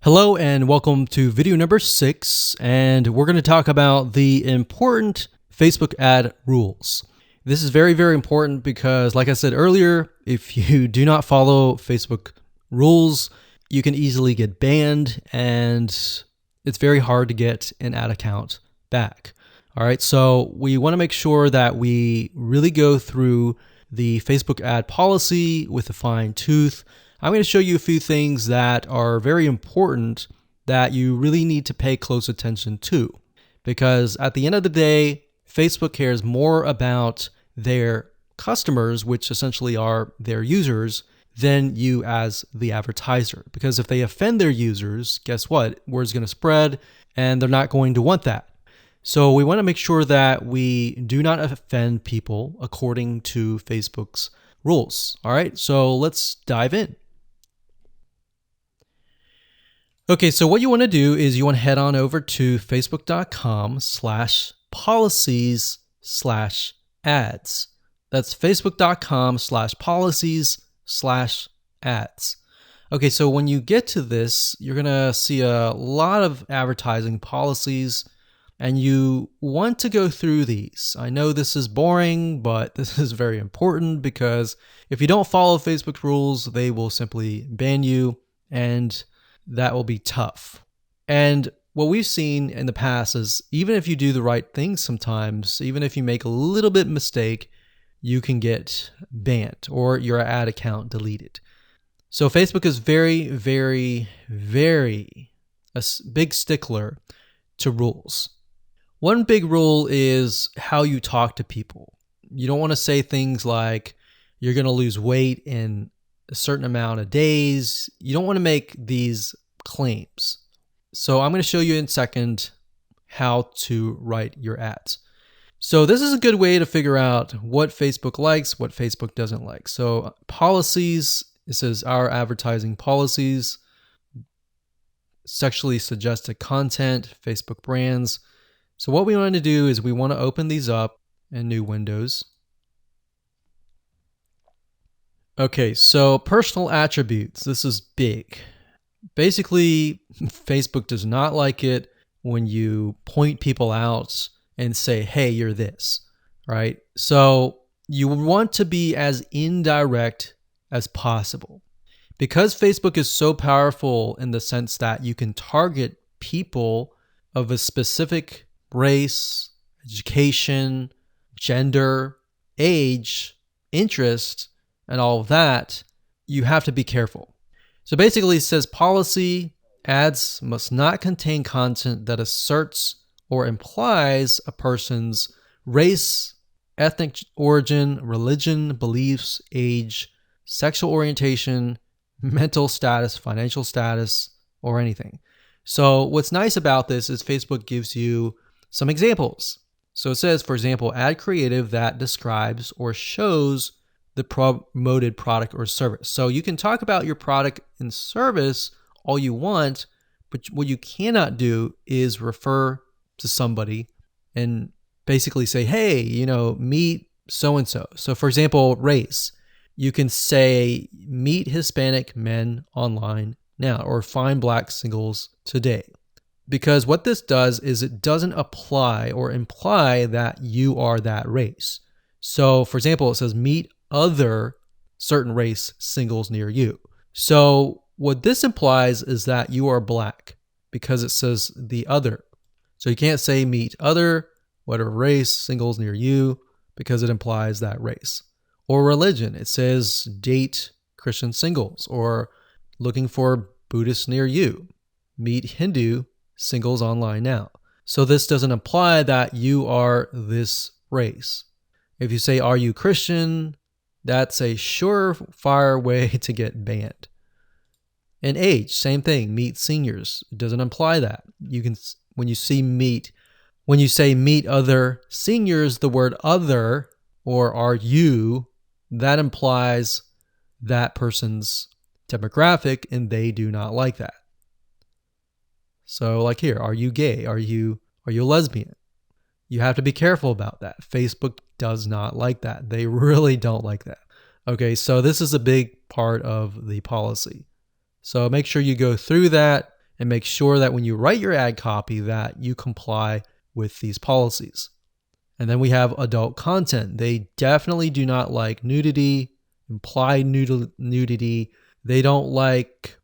Hello and welcome to video number 6, and we're going to talk about the important Facebook ad rules. This is very, very important because, like I said earlier, if you do not follow Facebook rules, you can easily get banned and it's very hard to get an ad account back. All right, so we want to make sure that we really go through the Facebook ad policy with a fine tooth. I'm going to show you a few things that are very important that you really need to pay close attention to, because at the end of the day, Facebook cares more about their customers, which essentially are their users, than you as the advertiser. Because if they offend their users, guess what? Word's going to spread and they're not going to want that. So we want to make sure that we do not offend people according to Facebook's rules. All right, so let's dive in. Okay, so what you want to do is you want to head on over to facebook.com/policies/ads. That's facebook.com/policies/ads. Okay, so when you get to this, you're going to see a lot of advertising policies, and you want to go through these. I know this is boring, but this is very important because if you don't follow Facebook rules, they will simply ban you, and that will be tough. And what we've seen in the past is even if you do the right thing sometimes, even if you make a little bit mistake, you can get banned or your ad account deleted. So Facebook is very, very, very a big stickler to rules. One big rule is how you talk to people. You don't want to say things like you're going to lose weight in a certain amount of days. You don't want to make these claims. So I'm going to show you in a second how to write your ads. So this is a good way to figure out what Facebook likes, what Facebook doesn't like. So policies, it says our advertising policies, sexually suggested content, Facebook brands. So what we want to do is we want to open these up in new windows. Okay, so personal attributes. This is big. Basically, Facebook does not like it when you point people out and say, hey, you're this, right? So you want to be as indirect as possible. Because Facebook is so powerful in the sense that you can target people of a specific race, education, gender, age, interest, and all of that, you have to be careful. So basically it says policy ads must not contain content that asserts or implies a person's race, ethnic origin, religion, beliefs, age, sexual orientation, mental status, financial status, or anything. So what's nice about this is Facebook gives you some examples. So it says, for example, ad creative that describes or shows the promoted product or service. So you can talk about your product and service all you want, but what you cannot do is refer to somebody and basically say, hey, meet so-and-so. So for example, race, you can say meet Hispanic men online now or find black singles today. Because what this does is it doesn't apply or imply that you are that race. So for example, it says meet other certain race singles near you. So what this implies is that you are black because it says the other. So you can't say meet other, whatever race, singles near you, because it implies that race. Or religion, it says date Christian singles, or looking for Buddhists near you. Meet Hindu singles online now. So this doesn't imply that you are this race. If you say, are you Christian? That's a surefire way to get banned. And age, same thing, meet seniors. It doesn't imply that. You can, when you say meet other seniors, the word other or are you, that implies that person's demographic and they do not like that. So like here, are you gay? Are you a lesbian? You have to be careful about that. Facebook does not like that. They really don't like that. Okay, so this is a big part of the policy. So make sure you go through that and make sure that when you write your ad copy that you comply with these policies. And then we have adult content. They definitely do not like nudity, implied nudity. They don't like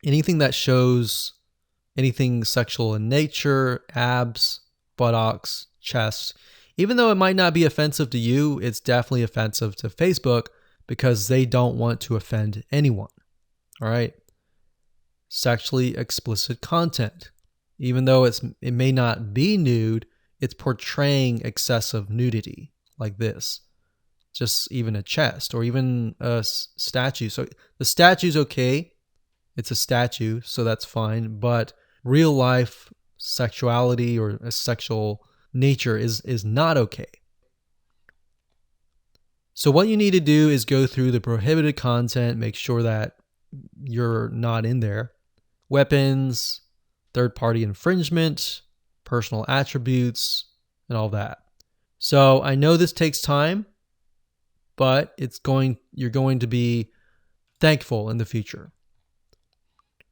anything that shows anything sexual in nature, abs, buttocks, chest. Even though it might not be offensive to you, it's definitely offensive to Facebook because they don't want to offend anyone. All right. Sexually explicit content. Even though it may not be nude, it's portraying excessive nudity like this. Just even a chest or even a statue. So the statue's okay. It's a statue, so that's fine. But real life sexuality or a sexual nature is not okay. So what you need to do is go through the prohibited content, make sure that you're not in there. Weapons, third-party infringement, personal attributes, and all that. So I know this takes time, but you're going to be thankful in the future.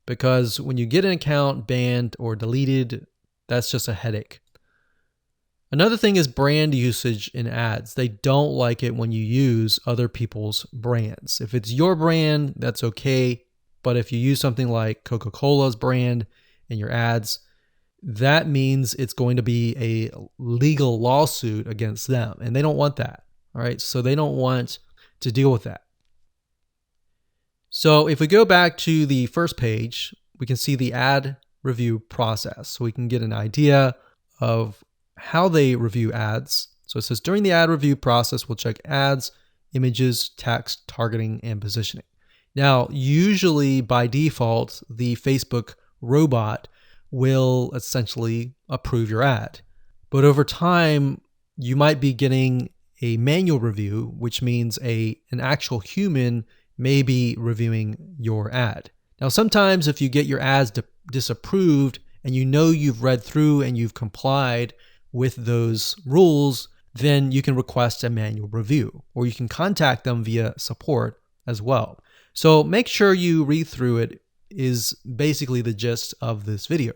Because when you get an account banned or deleted, that's just a headache. Another thing is brand usage in ads. They don't like it when you use other people's brands. If it's your brand, that's okay. But if you use something like Coca-Cola's brand in your ads, that means it's going to be a legal lawsuit against them. And they don't want that. All right. So they don't want to deal with that. So if we go back to the first page, we can see the ad review process. So we can get an idea of how they review ads. So it says during the ad review process, we'll check ads, images, text, targeting, and positioning. Now, usually by default, the Facebook robot will essentially approve your ad. But over time, you might be getting a manual review, which means an actual human may be reviewing your ad. Now, sometimes if you get your ads disapproved and you know you've read through and you've complied with those rules, then you can request a manual review, or you can contact them via support as well. So make sure you read through it is basically the gist of this video.